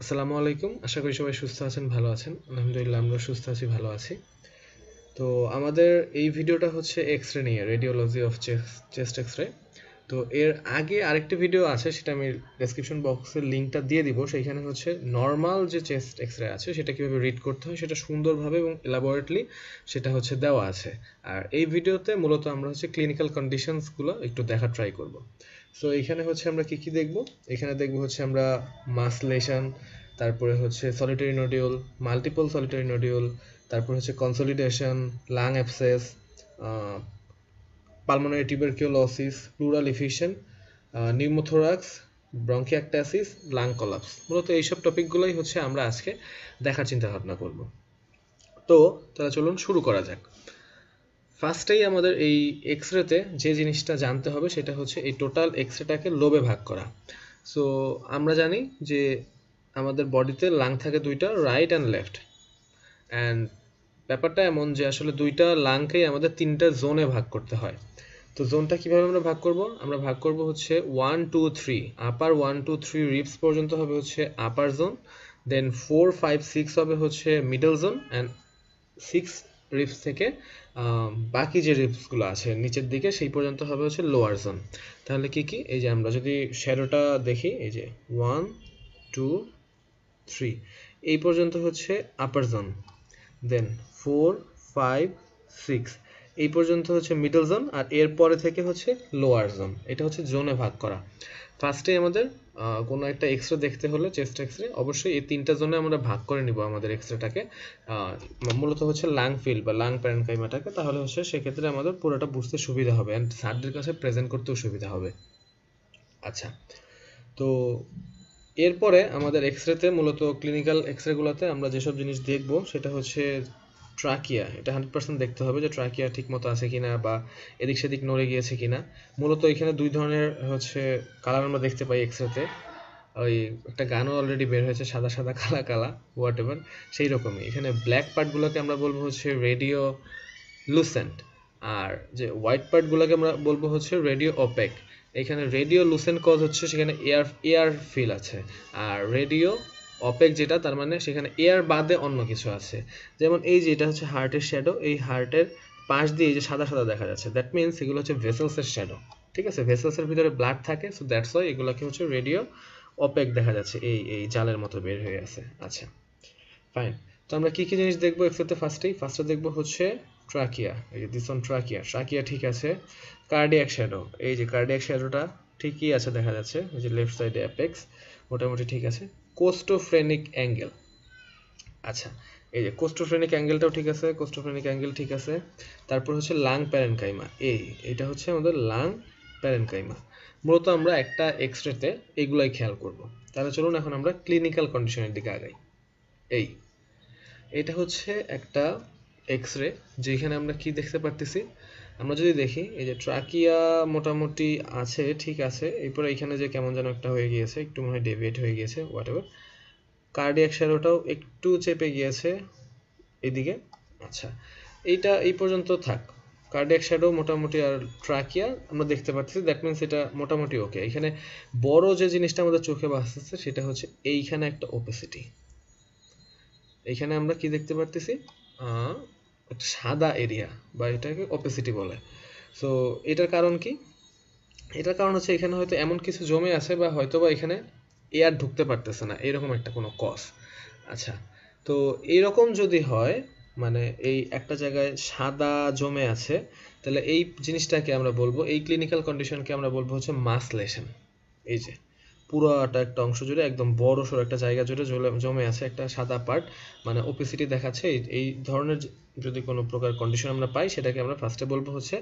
আসসালামু আলাইকুম। আশা করি সবাই সুস্থ আছেন, ভালো আছেন। আলহামদুলিল্লাহ আমরা সুস্থ আছি, ভালো আছি। তো আমাদের এই ভিডিওটা হচ্ছে এক্স-রে নিয়ে, রেডিওলজি অফ চেস্ট এক্স-রে। তো এর আগে আরেকটি ভিডিও আছে, সেটা আমি ডেসক্রিপশন বক্সের লিঙ্কটা দিয়ে দিব। সেইখানে হচ্ছে নর্মাল যে চেস্ট এক্স-রে আছে সেটা কীভাবে রিড করতে হয় সেটা সুন্দরভাবে এবং এলাবোরেটলি সেটা হচ্ছে দেওয়া আছে। আর এই ভিডিওতে মূলত আমরা হচ্ছে ক্লিনিক্যাল কন্ডিশনসগুলো একটু দেখার ট্রাই করব। সো এখানে হচ্ছে আমরা কি কি দেখব? এখানে দেখব হচ্ছে আমরা মাসলেশন, তারপরে হচ্ছে solitary nodule, multiple solitary nodule, তারপর হচ্ছে consolidation, lung abscess, pulmonary tuberculosis, pleural effusion, pneumothorax, bronchiectasis, lung collapse. মূলত এইসব টপিকগুলোই হচ্ছে আমরা আজকে দেখার চিন্তা ভাবনা করব। তো তাহলে চলুন শুরু করা যাক। ফার্স্টেই আমাদের এই এক্সরেতে যে জিনিসটা জানতে হবে সেটা হচ্ছে এই টোটাল এক্সরেটাকে লোবে ভাগ করা। সো আমরা জানি যে আমাদের বডিতে লাং থাকে দুইটা, রাইট অ্যান্ড লেফট। অ্যান্ড ব্যাপারটা এমন যে আসলে দুইটা লাংকেই আমাদের তিনটা জোনে ভাগ করতে হয়। তো জোনটা কিভাবে আমরা ভাগ করব? আমরা ভাগ করব হচ্ছে 1 2 3, আপার 1 2 3 রিবস পর্যন্ত হবে হচ্ছে আপার জোন, দেন 4 5 6 হবে হচ্ছে মিডল জোন, অ্যান্ড 6 রিবস থেকে বাকি যে রিবসগুলো আছে নিচের দিকে সেই পর্যন্ত হবে হচ্ছে লোয়ার জোন। তাহলে কি কি, এই যে আমরা যদি শ্যাডোটা দেখি, এই যে 1 2 3 এই পর্যন্ত হচ্ছে আপার জোন, দেন 4 5 6 এই পর্যন্ত হচ্ছে মিডল জোন, আর এর পরে থেকে হচ্ছে লোয়ার জোন। এটা হচ্ছে জোনে ভাগ করা। ফার্স্টে আমাদের কোনো একটা এক্সরে দেখতে হলে, চেস্ট এক্সরে, অবশ্যই এই তিনটা জোনে আমরা ভাগ করে নিব আমাদের এক্সরেটাকে, মূলত হচ্ছে লাং ফিল্ড বা লাং প্যারেনকাইমাটাকে। তাহলে হচ্ছে সেক্ষেত্রে আমাদের পুরোটা বুঝতে সুবিধা হবে অ্যান্ড স্যারদের কাছে প্রেজেন্ট করতেও সুবিধা হবে। আচ্ছা, তো এরপরে আমাদের এক্সরেতে, মূলত ক্লিনিক্যাল এক্সরেগুলোতে আমরা যেসব জিনিস দেখব সেটা হচ্ছে ট্রাকিয়া। এটা 100% দেখতে হবে যে ট্রাকিয়া ঠিক মতো আছে কিনা বা এদিক সেদিক নড়ে গিয়েছে কিনা। মূলত এখানে দুই ধরনের হচ্ছে কালার আমরা দেখতে পাই এক্সরেতে। ওই একটা গানও অলরেডি বের হয়েছে, সাদা সাদা কালা কালা, হোয়াট এভার, সেই রকমই। এখানে ব্ল্যাক পার্টগুলোকে আমরা বলবো হচ্ছে রেডিও লুসেন্ট, আর যে হোয়াইট পার্টগুলোকে আমরা বলবো হচ্ছে রেডিও অপেক। এখানে রেডিও লুসেন্ট কজ হচ্ছে সেখানে এয়ার এয়ার ফিল আছে, আর রেডিও অপেক যেটা, তার মানে সেখানে এয়ার বাদে অন্য কিছু আছে। যেমন এই যে এটা হচ্ছে হার্টের শ্যাডো, এই হার্টের পাশ দিয়ে এই যে সাদা সাদা দেখা যাচ্ছে, দ্যাট মিনস এগুলো হচ্ছে ভেসেলসের শ্যাডো। ঠিক আছে, ভেসেলসের ভিতরে ব্লাড থাকে, সো দ্যাটস ওয়াই এগুলোকে হচ্ছে রেডিও অপেক দেখা যাচ্ছে, এই এই জালের মতো বের হয়ে আছে। আচ্ছা, ফাইন। তো আমরা কি কি জিনিস দেখবো এক্সরেতে? ফার্স্টে দেখবো হচ্ছে ট্রাকিয়া। এই যে দিস অন ট্রাকিয়া, ট্রাকিয়া ঠিক আছে। কার্ডিয়াক শ্যাডো, এই যে কার্ডিয়াক শ্যাডোটা ঠিকই আছে দেখা যাচ্ছে, এই যে লেফট সাইডে অ্যাপেক্স মোটামুটি ঠিক আছে। কোস্টোফ্রেনিক অ্যাঙ্গেল, আচ্ছা, এই যে কোস্টোফ্রেনিক অ্যাঙ্গেলটাও ঠিক আছে, কোস্টোফ্রেনিক অ্যাঙ্গেল ঠিক আছে। তারপর হচ্ছে লাং প্যারেনকাইমা, এইটা হচ্ছে আমাদের লাং প্যারেনকাইমা। মূলত আমরা একটা এক্সরেতে এইগুলাই খেয়াল করব। তাহলে চলুন এখন আমরা ক্লিনিক্যাল কন্ডিশনের দিকে আগাই। এটা হচ্ছে একটা এক্সরে, যেখানে আমরা কি দেখতে পারতেছি। আমরা যদি দেখি, এই যে ট্রাকিয়া মোটামুটি আছে, ঠিক আছে। এরপরে এখানে যে কেমন যেন একটা হয়ে গিয়েছে, একটু মনে হয় ডেভিয়েট হয়ে গিয়েছে, হোয়াট এভার। কার্ডিয়াক শ্যাডোটাও একটু চেপে গিয়েছে এদিকে। আচ্ছা, এইটা এই পর্যন্ত থাক। কার্ডিয়াক শ্যাডো মোটামুটি, আর ট্রাকিয়া আমরা দেখতে পাচ্ছি, দ্যাট মিনস এটা মোটামুটি ওকে। এখানে বড় যে জিনিসটা আমাদের চোখে ভাসতেছে সেটা হচ্ছে এইখানে একটা ওপেসিটি। এখানে আমরা কি দেখতে পারতেছি? একটা সাদা এরিয়া, বা এটাকে অপেসিটি বলে। সো এটার কারণ কি? এটার কারণ হচ্ছে এখানে হয়তো এমন কিছু জমে আছে, বা হয়তো বা এখানে এয়ার ঢুকতে পারতেছে না, এরকম একটা কোনো কজ। আচ্ছা, তো এইরকম যদি হয়, মানে এই একটা জায়গায় সাদা জমে আছে, তাহলে এই জিনিসটাকে আমরা বলবো, এই ক্লিনিক্যাল কন্ডিশনকে আমরা বলবো হচ্ছে মাসলেশন। এই যে পুরোটা একটা অংশ জুড়ে, একদম বড় সড়ো একটা জায়গা জুড়ে জমে আছে একটা সাদা পার্ট, মানে ওপেসিটি দেখাচ্ছে। এই ধরনের যদি কোনো প্রকার কন্ডিশন আমরা পাই, সেটাকে আমরা ফার্স্টে বলবো হচ্ছে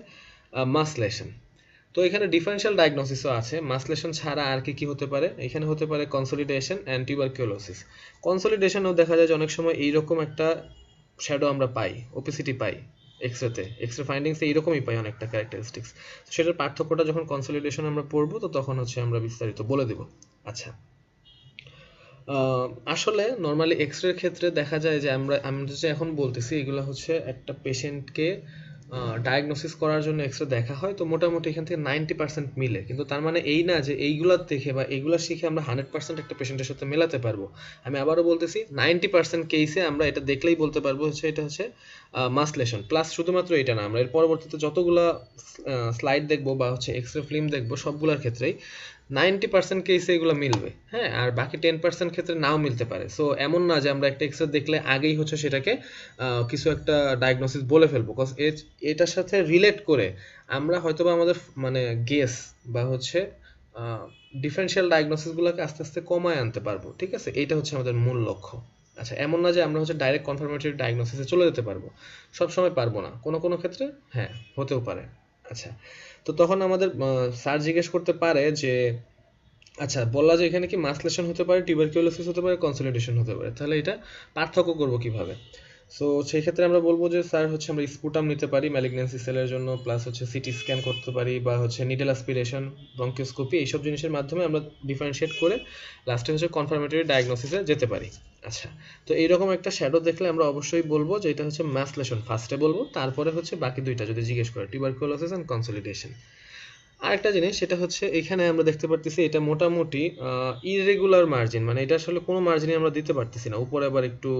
মাসলেশন। তো এখানে ডিফারেন্সিয়াল ডায়াগনোসিসও আছে। মাসলেশন ছাড়া আর কি কি হতে পারে? এখানে হতে পারে কনসলিডেশন অ্যান্ড টিউবারকিউলোসিস। কনসলিডেশনও দেখা যায় যে অনেক সময় এইরকম একটা শ্যাডো আমরা পাই, ওপেসিটি পাই এক্সরেতে, এক্সরে ফাইন্ডিংসে এইরকমই পাই অনেকটা ক্যারেক্টারিস্টিক্স। সেটার পার্থক্যটা যখন কনসলিডেশন আমরা পড়বো, তো তখন হচ্ছে আমরা বিস্তারিত বলে দেব। আচ্ছা, আসলে নর্মালি এক্সরের ক্ষেত্রে দেখা যায় যে আমি যে এখন বলতেছি, এগুলো হচ্ছে একটা পেশেন্টকে ডায়াগনোসিস করার জন্য এক্সরে দেখা হয়, তো মোটামুটি এখান থেকে 90% মিলে। কিন্তু তার মানে এই না যে এইগুলা দেখে বা এইগুলা শিখে আমরা 100% একটা পেশেন্টের সাথে মেলাতে পারবো। আমি আবারও বলতেছি 90% কেসে আমরা এটা দেখলেই বলতে পারবো হচ্ছে এটা হচ্ছে মাসলেশন। প্লাস শুধুমাত্র এটা না, আমরা এর পরবর্তীতে যতগুলা স্লাইড দেখবো বা হচ্ছে এক্সরে ফিল্ম দেখবো সবগুলোর ক্ষেত্রেই 90% কেসে এগুলো মিলবে, হ্যাঁ, আর বাকি 10% ক্ষেত্রে নাও মিলতে পারে। সো এমন না যে আমরা একটা এক্সরে দেখলে আগেই হচ্ছে সেটাকে কিছু একটা ডায়াগনোসিস বলে ফেলবো, বিকজ এটার সাথে রিলেট করে আমরা হয়তোবা আমাদের মানে গেস বা হচ্ছে ডিফারেন্সিয়াল ডায়াগনোসিসগুলোকে আস্তে আস্তে কমায় আনতে পারবো, ঠিক আছে? এইটা হচ্ছে আমাদের মূল লক্ষ্য। আচ্ছা, এমন না যে আমরা হচ্ছে ডাইরেক্ট কনফার্মেটরি ডায়াগনোসিসে চলে যেতে পারবো, সবসময় পারবো না, কোনো কোনো ক্ষেত্রে হ্যাঁ হতেও পারে। আচ্ছা, তো তখন আমাদের স্যার জিজ্ঞেস করতে পারে যে আচ্ছা, বললা যে এখানে কি মাসলেশন হতে পারে, টিউবারকিউলোসিস হতে পারে, কনসলিডেশন হতে পারে, তাহলে এটা পার্থক্য করব কিভাবে? সো সেই ক্ষেত্রে আমরা বলবো যে স্যার হচ্ছে আমরা স্পুটাম নিতে পারি ম্যালিগন্যান্সি সেলের জন্য, প্লাস হচ্ছে সিটি স্ক্যান করতে পারি বা হচ্ছে নিডেল অ্যাসপিরেশন, ব্রঙ্কিওস্কোপি, এইসব জিনিসের মাধ্যমে আমরা ডিফারেন্সিয়েট করে লাস্টে হচ্ছে কনফার্মেটরি ডায়াগনোসিসে যেতে পারি। আচ্ছা, তো এইরকম একটা শ্যাডো দেখলে আমরা অবশ্যই বলবো যে এটা হচ্ছে মাসলেশন, ফার্স্টে বলবো, তারপরে হচ্ছে বাকি দুইটা যদি জিজ্ঞেস করে টিউবারকিউলোসিস অ্যান্ড কনসলিডেশন। আরেকটা জিনিস সেটা হচ্ছে এখানে আমরা দেখতে পারতেছি এটা মোটামুটি ইররেগুলার মার্জিন, মানে এটা আসলে কোনো মার্জিনই আমরা দিতে পারতেছি না, উপরে আবার একটু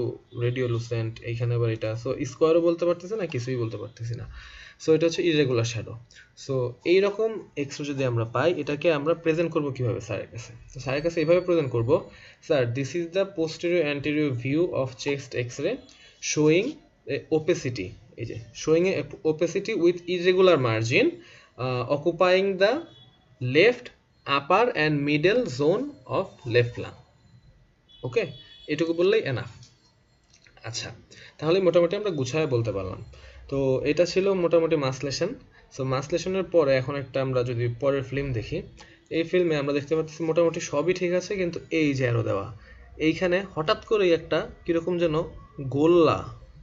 রেডিওলুসেন্ট, এইখানে আবার এটা, সো স্কোয়ারও বলতে পারতেছি না, কিছুই বলতে পারতেছি না। সো এটা হচ্ছে ইররেগুলার শ্যাডো। সো এইরকম এক্সরে যদি আমরা পাই, এটাকে আমরা প্রেজেন্ট করব কিভাবে স্যারের কাছে? তো স্যারের কাছে এইভাবে প্রেজেন্ট করব, sir this is the posterior anterior view of chest x-ray showing opacity, এই যে showing a opacity with irregular margin occupying the left upper and middle zone of left lung. ওকে, এটুকু বললেই এনাফ। আচ্ছা, তাহলে মোটামুটি আমরা গুছায় বলতে পারলাম। তো এটা ছিল মোটামুটি মাসলেশন। সো মাসলেশনের পরে এখন একটা আমরা যদি পরের ফিল্ম দেখি, এই ফিল্মে আমরা দেখতে পাচ্ছি মোটামুটি সবই ঠিক আছে, কিন্তু এই যে অ্যারো দেওয়া, এইখানে হঠাৎ করেই একটা কিরকম যেন গোল্লা,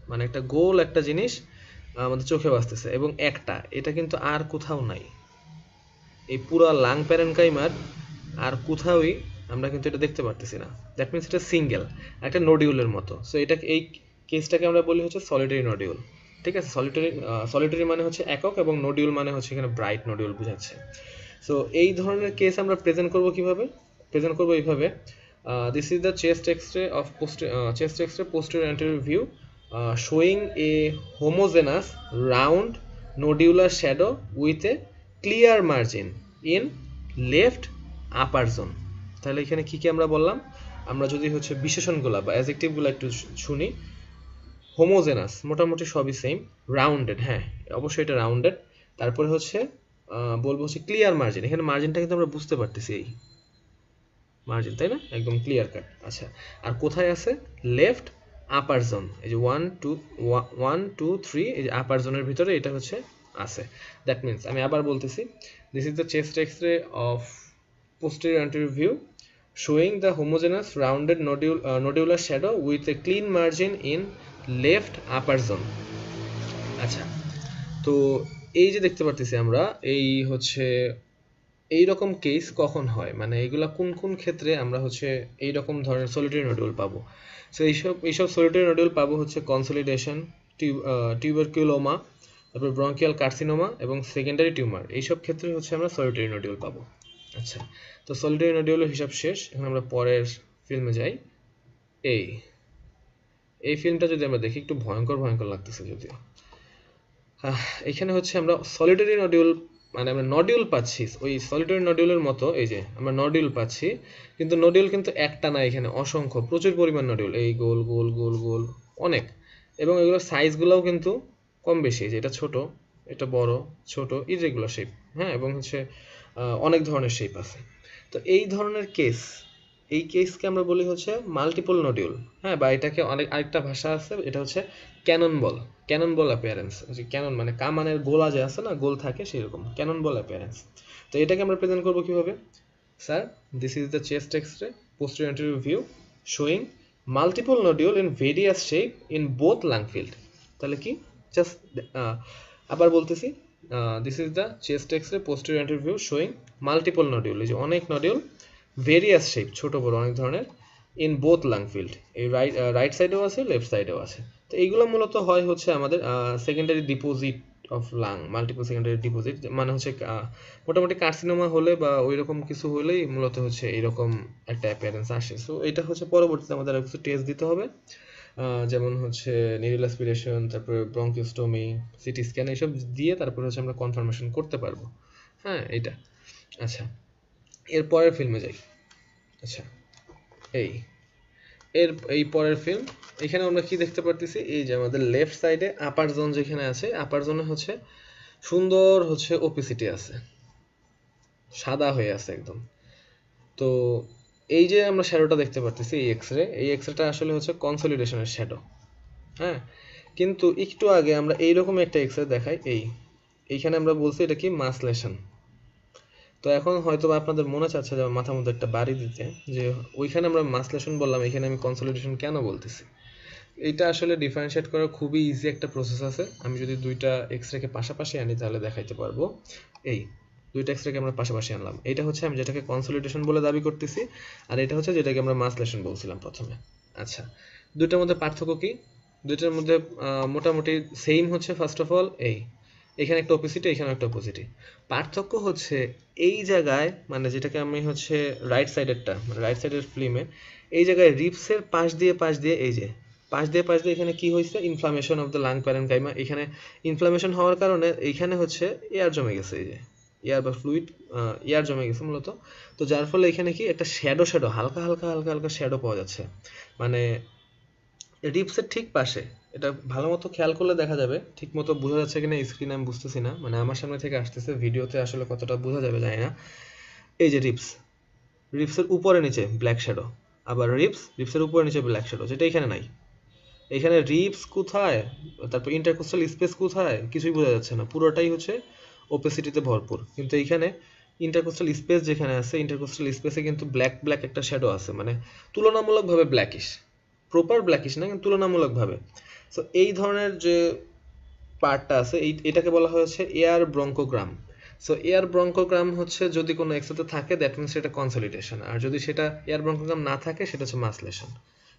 মানে একটা গোল একটা জিনিস আমাদের চোখে বাজতেছে, এবং একটা, এটা কিন্তু আর কোথাও নাই এই পুরা লাং প্যারেনকাইমার, আর কোথাওই আমরা কিন্তু এটা দেখতে পারতেছি না। দ্যাট মিনস এটা সিঙ্গেল একটা নোডিউলের মতো। সো এটা এই কেসটাকে আমরা বলি হচ্ছে সলিটারি নোডিউল, ঠিক আছে? সলিটারি মানে হচ্ছে একক, এবং নোডিউল মানে হচ্ছে এখানে ব্রাইট নোডিউল বোঝাচ্ছে। সো এই ধরনের কেস আমরা প্রেজেন্ট করব কিভাবে? প্রেজেন্ট করব এইভাবে, this is the chest x-ray of posterior anterior view showing a homogeneous round nodular shadow with a clear margin in left upper zone. তাহলে এখানে কি কি আমরা বললাম? আমরা যদি হচ্ছে বিশেষণগুলো বা অ্যাডজেক্টিভগুলো একটু শুনি, হোমোজেনাস মোটামুটি সবই সেম, রাউন্ডেড, হ্যাঁ অবশ্যই এটা রাউন্ডেড, তারপরে হচ্ছে বলবো হচ্ছে ক্লিয়ার মার্জিন, এখানে মার্জিনটা কিন্তু আমরা বুঝতে পারতেছি, এই মার্জিন, তাই না? একদম ক্লিয়ার কাট। আচ্ছা, আর কোথায় আছে? লেফট আপার জোন, এই যে 1 2 3, এই যে আপার জোনের ভিতরে এটা হচ্ছে আছে। দ্যাট মিনস আমি আবার বলতেছি, this is the chest x-ray of posterior anterior view showing the homogeneous rounded nodular shadow with a clean margin in left upper zone. আচ্ছা, তো এই যে দেখতে পারতেছি আমরা, এই হচ্ছে এইরকম কেস কখন হয়, মানে এইগুলা কোন কোন ক্ষেত্রে আমরা হচ্ছে এইরকম ধরনের সলিটারি নোডিউল পাবো? সো এইসব সলিটারি নোডিউল পাবো হচ্ছে কনসলিডেশন, টিউবারকিউলোমা, তারপর ব্রঙ্কিয়াল কার্সিনোমা এবং সেকেন্ডারি টিউমার, এইসব ক্ষেত্রে হচ্ছে আমরা সলিটারি নোডিউল পাবো। আচ্ছা, তো সলিটারি নোডিউলের হিসাব শেষ, এখন আমরা পরের ফিল্মে যাই। এই ফিল্মটা যদি আমরা দেখি, একটু ভয়ঙ্কর ভয়ঙ্কর লাগতেছে যদিও। এখানে হচ্ছে আমরা সলিটারি নোডিউল, মানে আমরা নডিউল পাচ্ছি ওই সলিটারি নডিউলের মতো, এই যে আমরা নডিউল পাচ্ছি, কিন্তু নডিউল কিন্তু একটা না, এখানে অসংখ্য প্রচুর পরিমাণ নডিউল, এই গোল গোল গোল গোল অনেক, এবং এগুলোর সাইজগুলোও কিন্তু কম বেশি, যে এটা ছোট, এটা বড়, ছোট, ইররেগুলার শেপ, হ্যাঁ, এবং হচ্ছে অনেক ধরনের শেপ আছে। তো এই ধরনের কেস, এই কেসকে আমরা বলি হচ্ছে মাল্টিপল নডিউল, হ্যাঁ, বা এটাকে আরেকটা ভাষা আছে, এটা হচ্ছে ক্যানন বল অ্যাপিয়ারেন্স। ক্যানন মানে কামানের গোলা যে আছে না, গোল থাকে সেরকম, ক্যানন বল অ্যাপিয়ারেন্স। তো এটাকে আমরা প্রেজেন্ট করবো কিভাবে? Sir this is the chest x-ray posterior anterior view showing multiple nodule in various shape in both lung field. তাহলে কি? জাস্ট আবার বলতেছি, this is the chest x-ray posterior anterior view showing multiple nodule, এই যে অনেক nodule, various shape, ছোট বড় অনেক ধরনের, ইন বোথ লাং ফিল্ড, এই রাইট সাইডেও আছে, লেফট সাইডেও আছে। তো এইগুলো মূলত হয় হচ্ছে আমাদের secondary deposit of lung multiple secondary deposit, মানে হচ্ছে মোটামুটি কার্সিনোমা হলে বা ওই রকম কিছু হলেই মূলত হচ্ছে এরকম একটা অ্যাপিয়ারেন্স আসে। সো এটা হচ্ছে পরবর্তীতে আমাদের আর কিছু টেস্ট দিতে হবে, যেমন হচ্ছে নিউরাল অ্যাসপিরেশন, তারপরে ব্রঙ্কিওস্টোমি, সিটি স্ক্যান, এইসব দিয়ে তারপরে হচ্ছে আমরা কনফার্মেশন করতে পারবো। হ্যাঁ, এইটা। আচ্ছা, এর পরের ফিল্মে যাই। আচ্ছা, এই এই পরের ফিল্ম, এখানে আমরা কি দেখতে পারতেছি, এই যে আমাদের লেফট সাইডে আপার জোন যেখানে আছে, আপার জোনে হচ্ছে সুন্দর হচ্ছে ওপিসিটি আছে, সাদা হয়ে আছে একদম। তো এই যে আমরা শ্যাডোটা দেখতে পারতেছি, এই এক্সরেটা আসলে হচ্ছে কনসলিডেশনের শ্যাডো। হ্যাঁ, কিন্তু একটু আগে আমরা এইরকম একটা এক্সরে দেখাই, এইখানে আমরা বলছি এটা কি মাসলেশন। তো এখন হয়তো আপনাদের মনে চাচ্ছে যে মাথার মধ্যে একটা বাড়ি দিতে, যে ওইখানে আমরা মাসলেশন বললাম, এখানে আমি কনসলিডেশন কেন বলতেছি। এইটা আসলে ডিফারেন্সিয়েট করার খুবই ইজি একটা প্রসেস আছে। আমি যদি দুইটা এক্সরেকে পাশাপাশি আনি তাহলে দেখাইতে পারবো। এই দুইটা এক্সরেকে আমরা পাশাপাশি আনলাম, এটা হচ্ছে আমি যেটাকে কনসলিডেশন বলে দাবি করতেছি, আর এটা হচ্ছে যেটাকে আমরা মাসলেশন বলছিলাম প্রথমে। আচ্ছা, দুইটার মধ্যে পার্থক্য কি? দুইটার মধ্যে মোটামুটি সেম হচ্ছে। ফার্স্ট অফ অল এখানে একটা ওপিসিটি, এখানে একটা ওপিসিটি। পার্থক্য হচ্ছে এই জায়গায়, মানে যেটাকে আমি হচ্ছে রাইট সাইডেরটা, মানে রাইট সাইডের ফিল্মে এই জায়গায় রিপসের পাশ দিয়ে এই যে পাশ দিয়ে এখানে কি হয়েছে, inflammation of the lung parenchyma. এখানে ইনফ্লামেশন হওয়ার কারণে এইখানে হচ্ছে এয়ার জমে গেছে, এই যে এয়ার বা ফ্লুইড, এয়ার জমে গেছে মূলত। তো যার ফলে এখানে কি একটা শ্যাডো হালকা হালকা শ্যাডো পাওয়া যাচ্ছে, মানে রিপসের ঠিক পাশে। এটা ভালো মতো খেয়াল করলে দেখা যাবে, ঠিক মতো বোঝা যাচ্ছে কিনা স্ক্রিনে আমি বুঝতেছি না, মানে আমার সামনে থেকে আসতেছে, ভিডিওতে আসলে কতটা বোঝা যাবে জানি না। এই যে রিপসের উপরে নিচে ব্ল্যাক শ্যাডো, আবার রিপসের উপরে নিচে ব্ল্যাক শ্যাডো, যেটা এখানে নাই। এখানে রিপস কোথায়, তারপর ইন্টারকোস্টাল স্পেস কোথায়, কিছুই বোঝা যাচ্ছে না, পুরোটাই হচ্ছে ওপেসিটিতে ভরপুর। কিন্তু এইখানে ইন্টারকোস্টাল স্পেস যেখানে আছে, ইন্টারকোস্টাল স্পেসে কিন্তু ব্ল্যাক একটা শ্যাডো আছে, মানে তুলনামূলকভাবে ব্ল্যাকিশ, প্রপার ব্ল্যাকিশ না কিন্তু তুলনামূলকভাবে। সো এই ধরনের যে পার্টটা আছে, এটাকে বলা হয়েছে এয়ার ব্রঙ্কোগ্রাম। সো এয়ার ব্রঙ্কোগ্রাম হচ্ছে যদি কোনো এক্সেতে থাকে, দ্যাট মিনস সেটা কনসলিডেশন, আর যদি সেটা এয়ার ব্রঙ্কোগ্রাম না থাকে সেটা হচ্ছে মাসলেশন।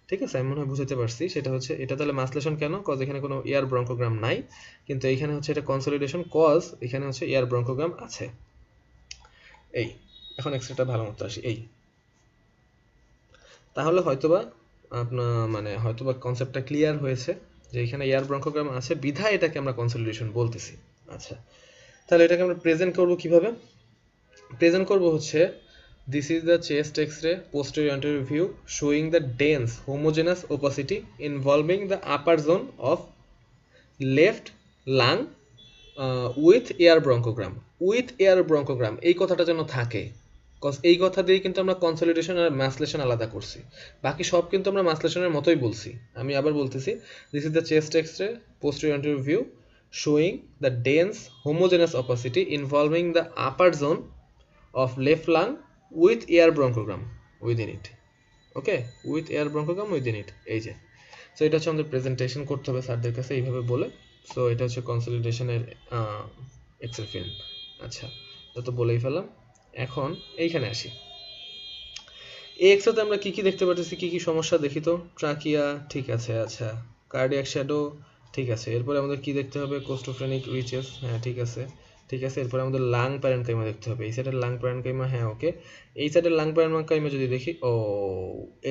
ঠিক আছে, আমি মনে হয় বুঝতে পারছি। সেটা হচ্ছে এটা তাহলে মাসলেশন কেন, কজ এখানে কোনো এয়ার ব্রঙ্কোগ্রাম নাই, কিন্তু এইখানে হচ্ছে এটা কনসলিডেশন, কজ এখানে হচ্ছে এয়ার ব্রঙ্কোগ্রাম আছে। এই এখন এক্সরেটা ভালো মতো আসি। তাহলে হয়তোবা আপনার মানে হয়তোবা কনসেপ্টটা ক্লিয়ার হয়েছে যে এখানে এয়ার ব্রঙ্কোগ্রাম আছে বিধায় এটাকে আমরা কনসলিডেশন বলতেছি। আচ্ছা, তাহলে এটাকে আমরা প্রেজেন্ট করব কিভাবে? প্রেজেন্ট করব হচ্ছে, this is the chest x-ray posterior anterior view showing the dense homogeneous opacity involving the upper zone of left lung with air bronchogram. with air bronchogram এই কথাটা যেন থাকে, কজ এই কথা দিয়ে কিন্তু আমরা কনসলিডেশন আর মাসলেশন আলাদা করছি, বাকি সব কিন্তু আমরা মাসলেশনের মতোই বলছি। আমি আবার বলতেছি, this is the chest x-ray posterior anterior view showing the dense homogeneous opacity involving the upper zone of left lung with air bronchogram within it. Okay, with air bronchogram within it. এই যে, so এটা হচ্ছে আমাদের presentation করতে হবে স্যারদের কাছে এইভাবে বলে। সো এটা হচ্ছে কনসলিডেশনের এক্সেল ফিল্ম। আচ্ছা, এটা তো বলেই ফেলাম। এখন এইখানে আসি, এই এক্সরেতে আমরা কি কি দেখতে পাচ্ছি, কি কি সমস্যা দেখি তো। ট্রাকিয়া ঠিক আছে, আচ্ছা, কার্ডিয়াক শ্যাডো ঠিক আছে। এরপরে আমাদের কি দেখতে হবে, কোস্টোফ্রেনিক রিচেস, হ্যাঁ ঠিক আছে ঠিক আছে। এরপরে আমাদের লাং প্যারেনকাইমা দেখতে হবে, এই সাইডের লাং প্যারেনকাইমা, হ্যাঁ ওকে। এই সাইডের লাং প্যারেনকাইমা যদি দেখি, ও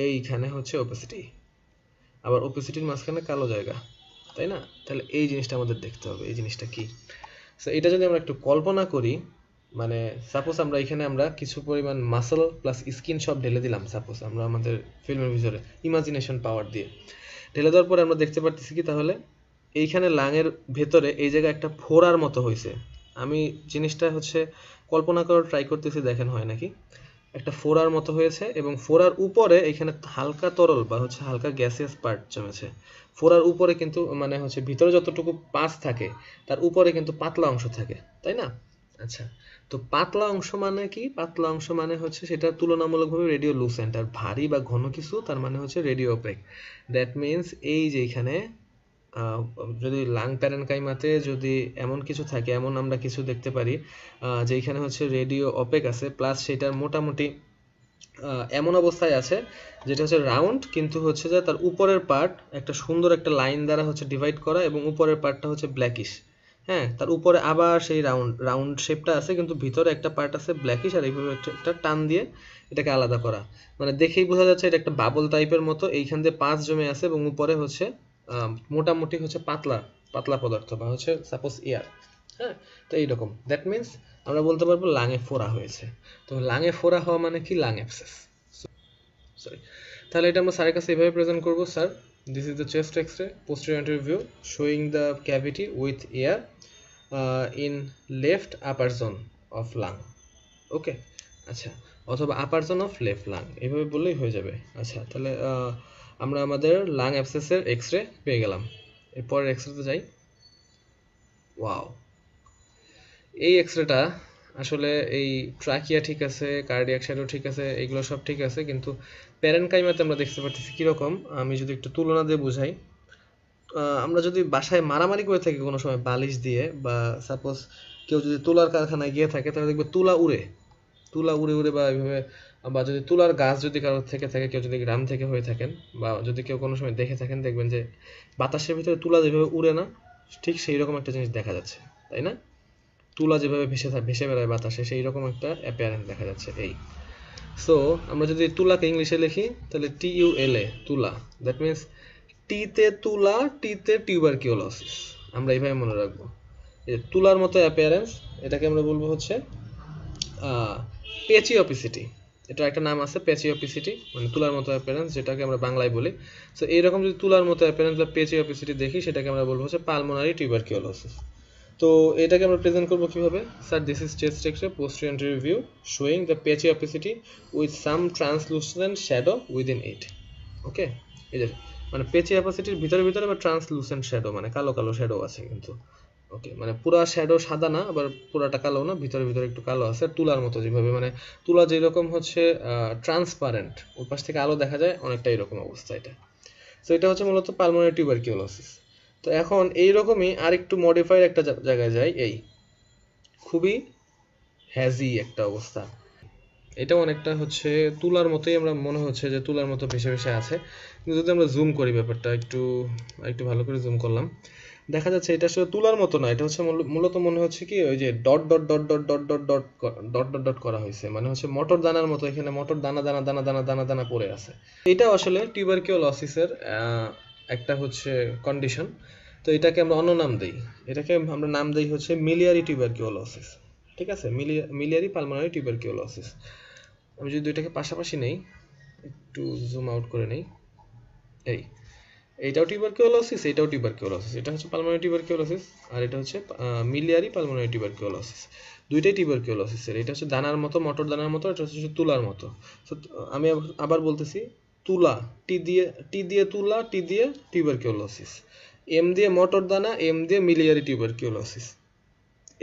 এইখানে হচ্ছে ওপেসিটি, আবার ওপেসিটির মাঝখানে কালো জায়গা, তাই না? তাহলে এই জিনিসটা আমাদের দেখতে হবে, এই জিনিসটা কি। সো এটা যদি আমরা একটু কল্পনা করি, মানে সাপোজ আমরা এখানে আমরা কিছু পরিমাণ মাসল প্লাস স্কিন সব ঢেলে দিলাম, সাপোজ আমরা আমাদের ফিল্মের ভিতরে ইমাজিনেশন পাওয়ার দিয়ে ঢেলে দেওয়ার পরে আমরা দেখতে পারতেছি কি, তাহলে এইখানে লাংয়ের ভেতরে এই জায়গায় একটা ফোড়ার মতো হয়েছে। আমি জিনিসটা হচ্ছে কল্পনা করার ট্রাই করতেছি, দেখেন হয় নাকি। একটা ফোড়ার মতো হয়েছে এবং ফোড়ার উপরে এখানে হালকা তরল বা হচ্ছে হালকা গ্যাসিয়াস পার্ট জমেছে। ফোড়ার উপরে কিন্তু মানে হচ্ছে ভিতরে যতটুকু পাস থাকে তার উপরে কিন্তু পাতলা অংশ থাকে, তাই না? আচ্ছা, তো পাতলা অংশ মানে কি? পাতলা অংশ মানে হচ্ছে সেটা তুলনামূলকভাবে রেডিও লুসেন্ট, আর ভারী বা ঘন কিছু তার মানে হচ্ছে রেডিও অপেক। দ্যাট মিনস এই যে এখানে যদি লাং প্যারেনকাইমাতে যদি এমন কিছু থাকে, এমন আমরা কিছু দেখতে পারি যে এখানে হচ্ছে রেডিও অপেক আছে, প্লাস সেটার মোটামুটি এমন অবস্থায় আছে যেটা হচ্ছে রাউন্ড, কিন্তু হচ্ছে যে তার উপরের পার্ট একটা সুন্দর একটা লাইন দ্বারা হচ্ছে ডিভাইড করা এবং উপরের পার্টটা হচ্ছে ব্ল্যাকিশ, হ্যাঁ, তার উপরে আবার সেই রাউন্ড রাউন্ড শেপটা আছে, কিন্তু ভিতরে একটা পার্ট আছে ব্ল্যাকিশ, আর এইভাবে একটা টান দিয়ে এটাকে আলাদা করা। মানে দেখেই বোঝা যাচ্ছে এটা একটা বাবল টাইপের মতো, এইখান দিয়ে পাঁচ জমে আছে এবং উপরে হচ্ছে মোটামুটি হচ্ছে পাতলা পাতলা পদার্থ বা হচ্ছে সাপোজ এয়ার। হ্যাঁ, তো এইরকম দ্যাট মিনস আমরা বলতে পারবো লাঙে ফোড়া হয়েছে। তো লাঙে ফোড়া হওয়া মানে কি? Lung abscess. সরি, তাহলে এটা আমরা স্যারের কাছে এভাবে প্রেজেন্ট করবো: sir, this is the chest x-ray posterior anterior view showing the cavity with air in left upper zone of lung. ওকে, আচ্ছা, অথবা আপার জোন অফ লেফট লাং, এইভাবে বললেই হয়ে যাবে। আচ্ছা, তাহলে আমরা আমাদের লাং অ্যাবসেসের এক্স রে পেয়ে গেলাম। এরপরের এক্স রেতে যাই। ওয়াও, এই এক্স রেটা আসলে এই ট্রাকিয়া ঠিক আছে, কার্ডিয়াক শ্যাডো ঠিক আছে, এগুলো সব ঠিক আছে, কিন্তু প্যারেনকাইমাতে আমরা দেখতে পাচ্ছি কীরকম, আমি যদি একটু তুলনা দিয়ে বুঝাই। আমরা যদি বাসায় মারামারি করে থাকি কোনো সময় বালিশ দিয়ে, বা সাপোজ কেউ যদি তুলার কারখানায় গিয়ে থাকে, তাহলে দেখবে তুলা উড়ে তুলা উড়ে উড়ে, বা এইভাবে, বা যদি তুলার গাছ যদি কারোর থেকে থাকে, কেউ যদি গ্রাম থেকে হয়ে থাকেন, বা যদি কেউ কোনো সময় দেখে থাকেন, দেখবেন যে বাতাসের ভিতরে তুলা যেভাবে উড়ে না, ঠিক সেই রকম একটা জিনিস দেখা যাচ্ছে, তাই না? তুলা যেভাবে ভেসে বেড়ায় বাতাসে, সেই রকম একটা অ্যাপিয়ারেন্স দেখা যাচ্ছে। এই সো আমরা যদি তুলাকে ইংলিশে লিখি, তাহলে TULA, তুলা, দ্যাট মিনস টিতে তুলা, টিতে টিউবারকিউলোসিস। আমরা এইভাবে মনে রাখবো। তুলার মতো অ্যাপিয়ারেন্স, এটাকে আমরা বলবো হচ্ছে পেচিওপিসিটি। এটা একটা নাম আছে, পেচিওপিসিটি, মানে তুলার মতো অ্যাপিয়ারেন্স, যেটাকে আমরা বাংলায় বলি। সো এইরকম যদি তুলার মতো অ্যাপিয়ারেন্স বা পেচিওপিসিটি দেখি, সেটাকে আমরা বলবো হচ্ছে পালমোনারি টিউবারকিউলোসিস। তো এটাকে আমরা প্রেজেন্ট করবো কিভাবে? Sir, this is chest x-ray posterior anterior view showing the pechiopicity with some translucent shadow within it. ওকে, এই যে মানে পেচিওপিসিটির ভিতরে ভিতরে বা ট্রান্সলুসেন্ট শ্যাডো, মানে কালো কালো শ্যাডো আছে কিন্তু। ওকে, মানে পুরা শ্যাডো সাদা না, আবার পুরাটা কালো না, ভিতরে ভিতরে একটু কালো আছে, তুলার মতো যেভাবে, মানে তুলা যেরকম হচ্ছে ট্রান্সপারেন্ট, ওর পাশ থেকে আলো দেখা যায়, অনেকটা এরকম অবস্থা এটা। তো এটা হচ্ছে মূলত পালমোনারি টিউবারকিউলোসিস। তো এখন এইরকমই আরেকটু মডিফাইড একটা জায়গায় যাই, এই খুবই হ্যাজি একটা অবস্থা। এটাও অনেকটা হচ্ছে তুলার মতোই, আমরা মনে হচ্ছে যে তুলার মতো ভেসে ভেসে আছে, কিন্তু যদি আমরা জুম করি ব্যাপারটা একটু একটু ভালো করে জুম করলাম, দেখা যাচ্ছে এটা আসলে তুলার মতো না, এটা হচ্ছে মূলত মনে হচ্ছে কি ওই যে dot dot dot dot dot dot dot dot dot dot করা হয়েছে, মানে হচ্ছে মটর দানার মতো, এখানে মটর দানা দানা দানা দানা দানা দানা পড়ে আছে। এটা আসলে টিউবারকিউলোসিসের একটা হচ্ছে কন্ডিশন। তো এটাকে আমরা অন্য নাম দেই, এটাকে আমরা নাম দেই হচ্ছে মিলিয়ারি টিউবারকিউলোসিস। ঠিক আছে, মিলিয়ারি পালমোনারি টিউবারকিউলোসিস। আমি যদি দুইটাকে পাশাপাশি নেই, একটু জুম আউট করে নেই, এইটাও টিউবারকিউলোসিস, এটাও টিউবারকিউলোসিস, এটা হচ্ছে পালমোনারি টিউবারকিউলোসিস, আর এটা হচ্ছে মিলিয়ারি পালমোনারি টিউবারকিউলোসিস। দুইটাই টিউবারকিউলোসিসের, এটা হচ্ছে দানার মতো, মটর দানার মতো, এটা হচ্ছে তুলার মতো। তো আমি আবার বলতেছি, তুলা, টি দিয়ে তুলা, টি দিয়ে টিউবারকিউলোসিস, এম দিয়ে মটর দানা, এম দিয়ে মিলিয়ারি টিউবারকিউলোসিস।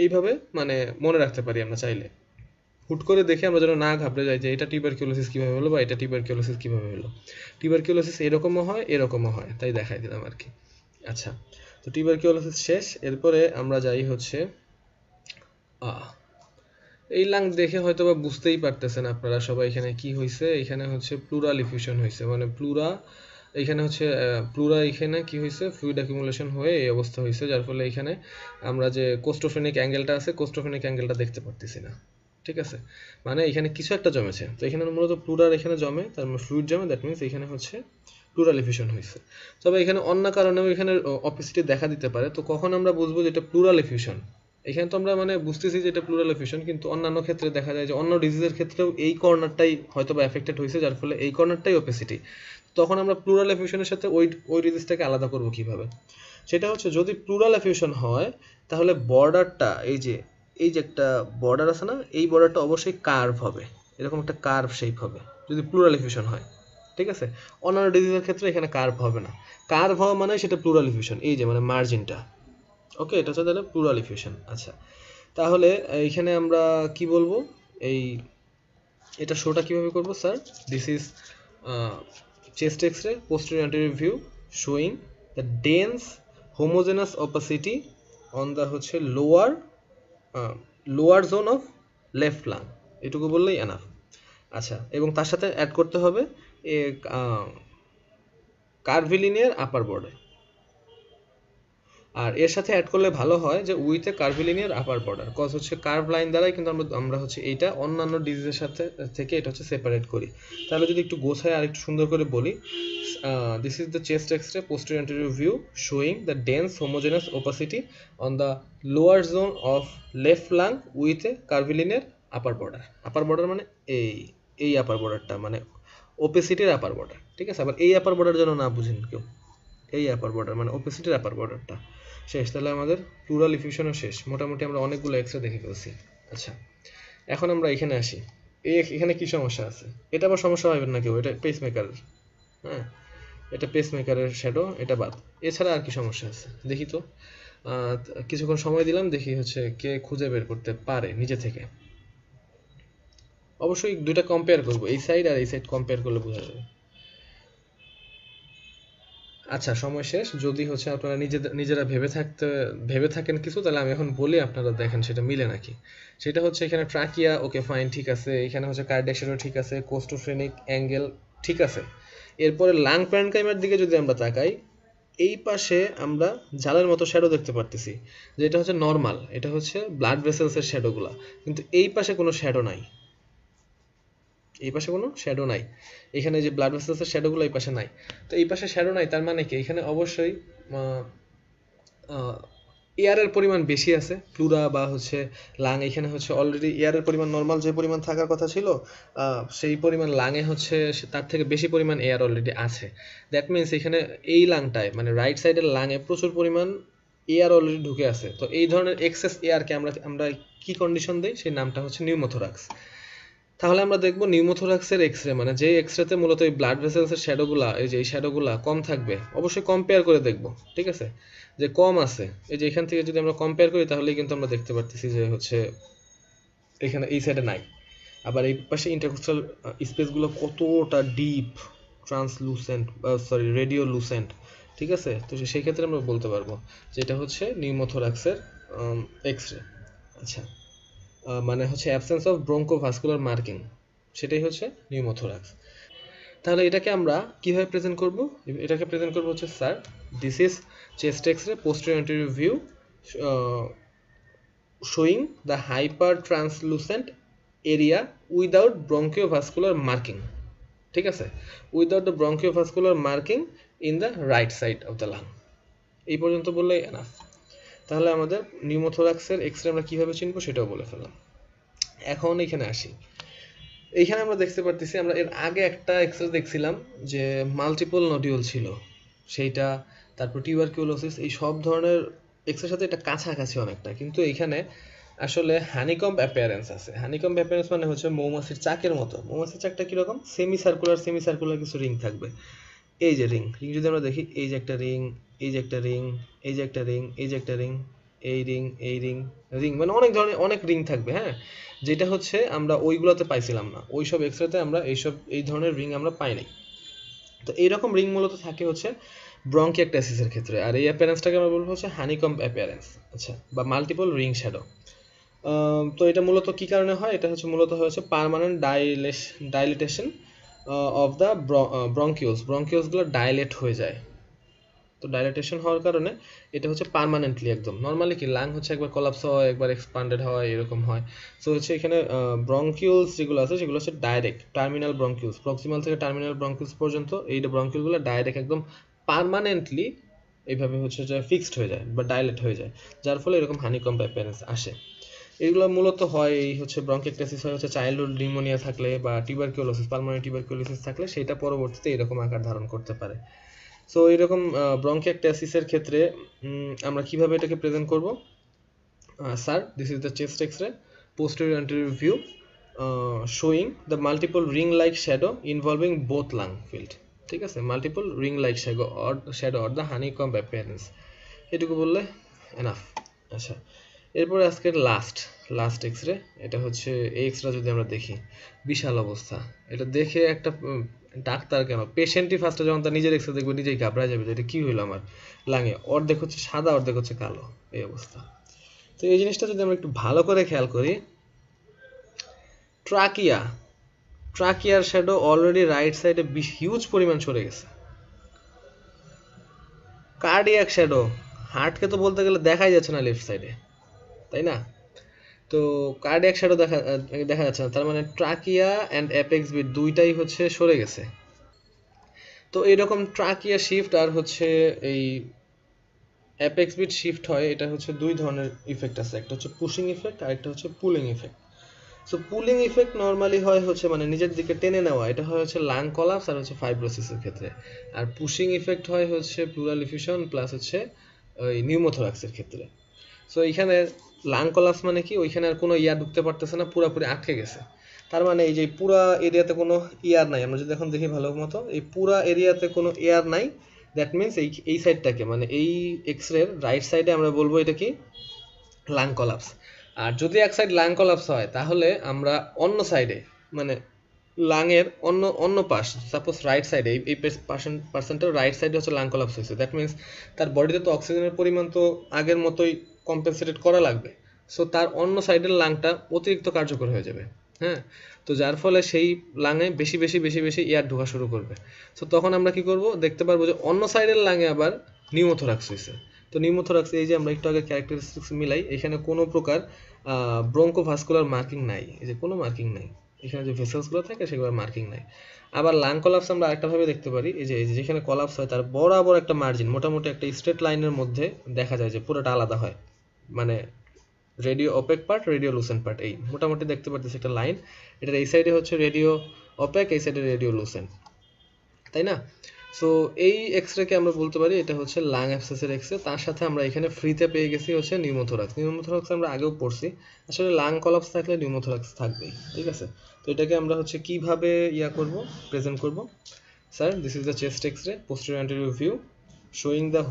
এইভাবে মানে মনে রাখতে পারি আমরা চাইলে, হুট করে দেখে আমরা যেন না ঘাবড়ে যাই যে এটা টিউবারকিউলোসিস কিভাবে হলো বা এটা টিউবারকিউলোসিস কিভাবে হলো। টিউবারকিউলোসিস এরকমও হয়, এরকমও হয়, তাই দেখাই দিলাম আর কি। আচ্ছা, তো টিউবারকিউলোসিস শেষ, এরপরে আমরা যাই হচ্ছে এই লাং দেখে হয়তো বা বুঝতেই পারতেছেন আপনারা সবাই এখানে কি হয়েছে। এখানে হচ্ছে প্লুরাল ইফিউশন হয়েছে, মানে এখানে হচ্ছে এখানে কি হয়েছে, ফ্লুইড অ্যাকুমুলেশন হয়ে এই অবস্থা হয়েছে, যার ফলে এখানে আমরা যে কোস্টোফেনিক অ্যাঙ্গেলটা আছে, কোস্টোফেনিক অ্যাঙ্গেলটা দেখতে পারতেছি না। ঠিক আছে, মানে এখানে কিছু একটা জমেছে, তো এখানে মূলত প্লুরাল এখানে জমে, তার মানে ফ্লুইড জমে, দ্যাট মিনস এখানে হচ্ছে প্লুরাল ইফিউশন হয়েছে। তবে এখানে অন্য কারণেও এখানে অপিসিটি দেখা দিতে পারে। তো কখন আমরা বুঝবো যে এটা প্লুরাল ইফিউশন? এখানে তো আমরা মানে বুঝতেছি যে এটা প্লুরাল ইফিউশন, কিন্তু অন্যান্য ক্ষেত্রে দেখা যায় যে অন্য ডিজিজের ক্ষেত্রেও এই কর্নারটাই হয়তো বা এফেক্টেড হয়েছে, যার ফলে এই কর্নারটাই ওপেসিটি। তখন আমরা প্লুরাল এফিউশনের সাথে ওই ডিজিজটাকে আলাদা করব কিভাবে? সেটা হচ্ছে, যদি প্লুরাল এফিউশন হয়, তাহলে বর্ডারটা এই যে একটা বর্ডার আছে না, এই বর্ডারটা অবশ্যই কার্ভ হবে, এরকম একটা কার্ভ শেপ হবে যদি প্লুরাল এফিউশন হয়। ঠিক আছে, অন্যান্য ডিজিজের ক্ষেত্রে এখানে কার্ভ হবে না। কার্ভ হওয়া মানে সেটা প্লুরাল এফিউশন, এই যে মানে মার্জিনটা। ওকে, এটা হচ্ছে তাহলে প্লুরাল এফিউশন। আচ্ছা, তাহলে এইখানে আমরা কি বলবো, এটা শোটা কিভাবে করব? Sir, this is chest x-ray posterior anterior view showing the dense homogeneous opacity on the হচ্ছে lower zone of left lung, এটুকু বললেই এনাফ। আচ্ছা, এবং তার সাথে অ্যাড করতে হবে কার্ভিলিনিয়ার আপার বর্ডার। আর এর সাথে অ্যাড করলে ভালো হয় যে with a curvilinear upper border, cause হচ্ছে কার্ভ লাইন দ্বারাই কিন্তু আমরা হচ্ছে এইটা অন্যান্য ডিজিজের সাথে থেকে এটা হচ্ছে সেপারেট করি। তাহলে যদি একটু গোছায় আর একটু সুন্দর করে বলি, this is the chest x-ray posterior anterior view showing the dense homogeneous opacity on the lower zone of left lung with a curvilinear upper border. Upper border মানে এই আপার বর্ডারটা মানে ওপেসিটির আপার বর্ডার, ঠিক আছে? আবার এই আপার বর্ডার যেন না বুঝেন কেউ, এই আপার বর্ডার মানে ওপেসিটির আপার বর্ডারটা শেষ। তাহলে আমাদের প্লুরাল ইফিউশনও শেষ। মোটামুটি আমরা অনেকগুলো এক্সরে দেখে ফেলছি। আচ্ছা, এখন আমরা এখানে আসি। এখানে কি সমস্যা আছে? এটা আবার সমস্যা পাবেন না কেউ, এটা পেসমেকার, হ্যাঁ এটা পেসমেকারের শ্যাডো, এটা বাদ। এছাড়া আর কি সমস্যা আছে দেখি তো। কিছুক্ষণ সময় দিলাম, দেখি হচ্ছে কে খুঁজে বের করতে পারে নিজে থেকে। অবশ্যই দুইটা কম্পেয়ার করবো, এই সাইড আর এই সাইড কম্পেয়ার করলে বোঝা যাবে। আচ্ছা, সময় শেষ। যদি হচ্ছে আপনারা নিজেরা ভেবে থাকেন কিছু, তাহলে আমি এখন বলি, আপনারা দেখেন সেটা মিলে নাকি। সেটা হচ্ছে এখানে ট্রাকিয়া ওকে ফাইন, ঠিক আছে। এখানে হচ্ছে কার্ডিয়াক শ্যাডো ঠিক আছে, কোস্টোফ্রেনিক অ্যাঙ্গেল ঠিক আছে। এরপরে লাং প্যারেনকাইমার দিকে যদি আমরা তাকাই, এই পাশে আমরা জালের মতো শ্যাডো দেখতে পারতেছি, যেটা হচ্ছে নর্মাল, এটা হচ্ছে ব্লাড ভেসেলসের শ্যাডোগুলা। কিন্তু এই পাশে কোনো শ্যাডো নাই, এই পাশে কোনো শ্যাডো নাই। এখানে যে ব্লাড ভেসেলসের শ্যাডোগুলো এই পাশে নাই। তো এই পাশে শ্যাডো নাই, তার মানে কি এখানে অবশ্যই এয়ারের পরিমাণ বেশি আছে, প্লুরা বা হচ্ছে লাং। এখানে হচ্ছে অলরেডি এয়ারের পরিমাণ নর্মাল যে পরিমাণ থাকার কথা ছিল, সেই পরিমাণ লাংয়ে হচ্ছে তার থেকে বেশি পরিমাণ এয়ার অলরেডি আছে। দ্যাট মিনস এখানে এই লাংটায় মানে রাইট সাইডের লাংয়ে প্রচুর পরিমাণ এয়ার অলরেডি ঢুকে আছে। তো এই ধরনের এক্সেস এয়ারকে আমরা কি কন্ডিশন দিই, সেই নামটা হচ্ছে নিউমোথোরাক্স। তাহলে আমরা দেখব নিউমোথোরাক্সের এক্সরে, মানে যে এক্সরেতে মূলত এই ব্লাড ভেসেলসের শ্যাডোগুলা, এই যে এই শ্যাডোগুলা কম থাকবে, অবশ্যই কম্পেয়ার করে দেখব, ঠিক আছে, যে কম আছে। এই যে এখান থেকে যদি আমরা কম্পেয়ার করি, তাহলেই কিন্তু আমরা দেখতে পারতেছি যে হচ্ছে এখানে এই সাইডে নাই। আবার এই পাশে ইন্টারকোস্টাল স্পেসগুলো কতটা ডিপ, ট্রান্সলুসেন্ট, রেডিওলুসেন্ট, ঠিক আছে। তো সেই ক্ষেত্রে আমরা বলতে পারবো যে এটা হচ্ছে নিউমোথোরাক্সের এক্সরে। আচ্ছা, মানে হচ্ছে অ্যাবসেন্স অফ ব্রঙ্কোভাস্কুলার মার্কিং, সেটাই হচ্ছে নিউমোথোরাক্স। তাহলে এটাকে আমরা কিভাবে প্রেজেন্ট করব? এটাকে প্রেজেন্ট করব হচ্ছে, sir this is chest x-ray posterior anterior view showing the hypertranslucent area without bronchiovascular marking, ঠিক আছে, without the bronchiovascular marking in the right side of the lung. এই পর্যন্ত বললেই এনাফ। তাহলে আমাদের নিউমোথোরাক্সের এক্সরে আমরা কিভাবে চিনবো সেটাও বলে ফেললাম। এখন এখানে আসি। এইখানে আমরা দেখতে পারতেছি, আমরা এর আগে একটা এক্সরে দেখছিলাম যে মাল্টিপল নডিউল ছিল, সেইটা, তারপর টিউবারকিউলোসিস, এই সব ধরনের এক্সরের সাথে এটা কাছাকাছি অনেকটা। কিন্তু এইখানে আসলে হানিকম্ব অ্যাপিয়ারেন্স আছে। হানিকম্ব অ্যাপিয়ারেন্স মানে হচ্ছে মৌমাছির চাকের মতো। মৌমাছির চাকটা কীরকম? সেমি সার্কুলার কিছু রিং থাকবে। এই যে রিং যদি আমরা দেখি, এই যে একটা রিং, এই যে একটা রিং, এই যে একটা রিং, এই যে একটা রিং, এই রিং মানে অনেক ধরনের অনেক রিং থাকবে, হ্যাঁ, যেটা হচ্ছে আমরা ওইগুলোতে পাইছিলাম না। ওইসব এক্সরেতে আমরা এই ধরনের রিং আমরা পাই নাই। তো এইরকম রিং মূলত থাকে হচ্ছে ব্রঙ্কিয়াকটাসিসের ক্ষেত্রে। আর এই অ্যাপিয়ারেন্সটাকে আমরা বলবো হচ্ছে হানিকম্ব অ্যাপিয়ারেন্স, আচ্ছা, বা মাল্টিপল রিং শ্যাডো। তো এটা মূলত কি কারণে হয়? এটা হচ্ছে মূলত হচ্ছে পার্মানেন্ট ডাইলেটেশন অফ দ্য ব্রঙ্কিউলসগুলো ডাইলেট হয়ে যায়। তো ডাইলেটেশন হওয়ার কারণে এটা হচ্ছে পার্মানেন্টলি একদম। নর্মালি কি লাং হচ্ছে একবার কোলাপস হয়, একবার এক্সপান্ডেড হয়, এরকম হয়। সো হচ্ছে এখানে ব্রঙ্কিউলস যেগুলো আছে সেগুলো হচ্ছে ডাইরেক্ট টার্মিনাল ব্রঙ্কিউলস, প্রক্সিমাল থেকে টার্মিনাল ব্রঙ্কিউলস পর্যন্ত এই ব্রঙ্কিউলগুলো ডাইরেক্ট একদম পার্মানেন্টলি এইভাবে হচ্ছে যে ফিক্সড হয়ে যায় বা ডাইলেট হয়ে যায়, যার ফলে এরকম হানিকম্ব অ্যাপিয়ারেন্স আসে। এগুলো মূলত হয় এই হচ্ছে ব্রঙ্কিয়াকটাসিস হয় হচ্ছে চাইল্ডহুড নিউমোনিয়া থাকলে বা টিউবারকিউলোসিস, পালমোনারি টিউবারকিউলোসিস থাকলে সেটা পরবর্তীতে এরকম আকার ধারণ করতে পারে। সো এরকম ব্রঙ্কিয়াকটাসিসের ক্ষেত্রে আমরা কিভাবে এটাকে প্রেজেন্ট করব? Sir this is the chest x-ray posterior anterior view showing the multiple ring like shadow involving both lung field, ঠিক আছে, multiple ring like shadow or the honeycomb appearance, এটুকু বললে এনাফ। আচ্ছা, এরপরে আজকের লাস্ট এক্সরে, এটা হচ্ছে এই এক্সরে যদি আমরা দেখি, বিশাল অবস্থা। এটা দেখে একটা ডাক্তার কেন, পেশেন্টই ফার্স্টে যখন তার নিজের এক্সরে দেখবে নিজেই ঘাবড়ায় যাবে যে এটা কী হইলো আমার লাঙে, অর্ধেক হচ্ছে সাদা অর্ধেক হচ্ছে কালো, এই অবস্থা। তো এই জিনিসটা যদি আমরা একটু ভালো করে খেয়াল করি, ট্রাকিয়ার শ্যাডো অলরেডি রাইট সাইডে হিউজ পরিমাণ সরে গেছে। কার্ডিয়াক শ্যাডো হার্টকে তো বলতে গেলে দেখাই যাচ্ছে না লেফট সাইডে, তাই না? তো কার্ডিয়াক শ্যাডো দেখা যাচ্ছে না, তার মানে ট্রাকিয়া অ্যান্ড অ্যাপেক্স বিট দুইটাই হচ্ছে সরে গেছে। তো এইরকম ট্রাকিয়া শিফট আর হচ্ছে এই অ্যাপেক্স বিট শিফট হয়, এটা হচ্ছে দুই ধরনের ইফেক্ট আছে, একটা হচ্ছে পুশিং ইফেক্ট আর একটা হচ্ছে pooling effect. So pooling effect normally হয় হচ্ছে মানে নিজের দিকে টেনে নেওয়া, এটা হয় হচ্ছে লাং কলাপস আর হচ্ছে ফাইব্রোসিসের ক্ষেত্রে। আর পুশিং ইফেক্ট হয় হচ্ছে প্লুরাল এফিউশন প্লাস হচ্ছে ওই নিউমোথোরাক্সের ক্ষেত্রে। সো এইখানে লাং কলাপস মানে কি, ওইখানে আর কোনো ইয়ার ঢুকতে পারতেছে না, পুরোপুরি আটকে গেছে। তার মানে এই যে পুরা এরিয়াতে কোনো এয়ার নাই, আমরা যদি এখন দেখি ভালো মতো, এই পুরা এরিয়াতে কোনো এয়ার নাই, দ্যাট মিনস এই সাইডটাকে মানে এই এক্স রের রাইট সাইডে আমরা বলবো এটা কি লাং কলাপস। আর যদি এক সাইড লাং কলাপস হয় তাহলে আমরা অন্য সাইডে মানে লাংয়ের অন্য অন্য পাশ, সাপোজ রাইট সাইডে এই পার্সেন্টের রাইট সাইডে হচ্ছে লাং কলাপস হয়েছে, দ্যাট মিনস তার বডিতে তো অক্সিজেনের পরিমাণ তো আগের মতোই কম্পেনসেটেড করা লাগবে। সো তার অন্য সাইডের লাংটা অতিরিক্ত কার্যকর হয়ে যাবে। হ্যাঁ, তো যার ফলে সেই লাঙে বেশি বেশি বেশি বেশি এয়ার ঢোকা শুরু করবে। সো তখন আমরা কি করব, দেখতে পারবো যে অন্য সাইডের লাঙে আবার নিউমোথোরাক্স হয়েছে। তো নিউমোথোরাক্স এই যে আমরা একটু আগে ক্যারেক্টারিস্টিক্স মিলাই, এখানে কোনো প্রকার ব্রঙ্কোভাস্কুলার মার্কিং নাই, এই যে কোনো মার্কিং নাই, এখানে যে ভেসেলসগুলো থাকে সেগুলোর মার্কিং নাই। আবার লাং কলাপস আমরা আরেকটা ভাবে দেখতে পারি, এই যে যেখানে কলাপস হয় তার বরাবর একটা মার্জিন, মোটামুটি একটা স্ট্রেট লাইনের মধ্যে দেখা যায় যে পুরোটা আলাদা হয়, মানে radio opaque part, radio Lucent part, এই মোটামুটি দেখতে পাচ্ছি একটা লাইন, এটার এই সাইডে হচ্ছে রেডিও অপেক, এই সাইডে রেডিও লুসেন্ট, তাই না? সো এই এক্সরেকে আমরা বলতে পারি এটা হচ্ছে লাং অ্যাবসেসের এক্সরে। তার সাথে আমরা এখানে ফ্রিতে পেয়ে গেছি হচ্ছে নিউমোথোরাক্স। নিউমোথোরাক্স আমরা আগেও পড়ছি, আসলে লাং কলাপস থাকলে নিউমোথোরাক্স থাকবেই, ঠিক আছে? তো এটাকে আমরা হচ্ছে কিভাবে করব, প্রেজেন্ট করব। Sir, this is the chest x-ray, posterior anterior view showing the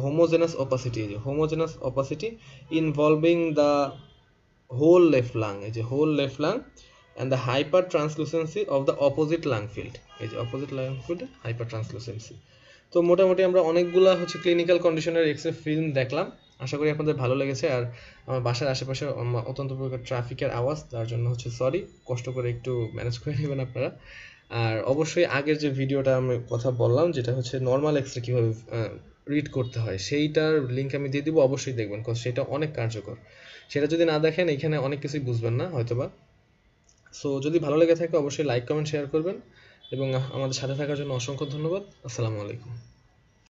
homogeneous opacity, homogeneous opacity involving the whole left lung, এই যে whole left lung and the hypertranslucency of the opposite lung field, এই যে opposite lung field hypertranslucency। তো মোটামুটি আমরা অনেকগুলা হচ্ছে clinical কন্ডিশনের এক্সরে ফিল্ম দেখলাম, আশা করি আপনাদের ভালো লেগেছে। আর আমার বাসার আশেপাশে অত্যন্ত প্রকার ট্রাফিকের আওয়াজ, তার জন্য হচ্ছে সরি, কষ্ট করে একটু ম্যানেজ করে নেবেন আপনারা। আর অবশ্যই আগের যে ভিডিওটা আমি কথা বললাম, যেটা হচ্ছে নর্মাল এক্সরে কীভাবে রিড করতে হয়, সেইটার লিঙ্ক আমি দিয়ে দিব, অবশ্যই দেখবেন, কারণ সেটা অনেক কার্যকর। সেটা যদি না দেখেন এখানে অনেক কিছুই বুঝবেন না হয়তোবা। সো যদি ভালো লেগে থাকে অবশ্যই লাইক কমেন্ট শেয়ার করবেন, এবং আমাদের সাথে থাকার জন্য অসংখ্য ধন্যবাদ। আসসালামু আলাইকুম।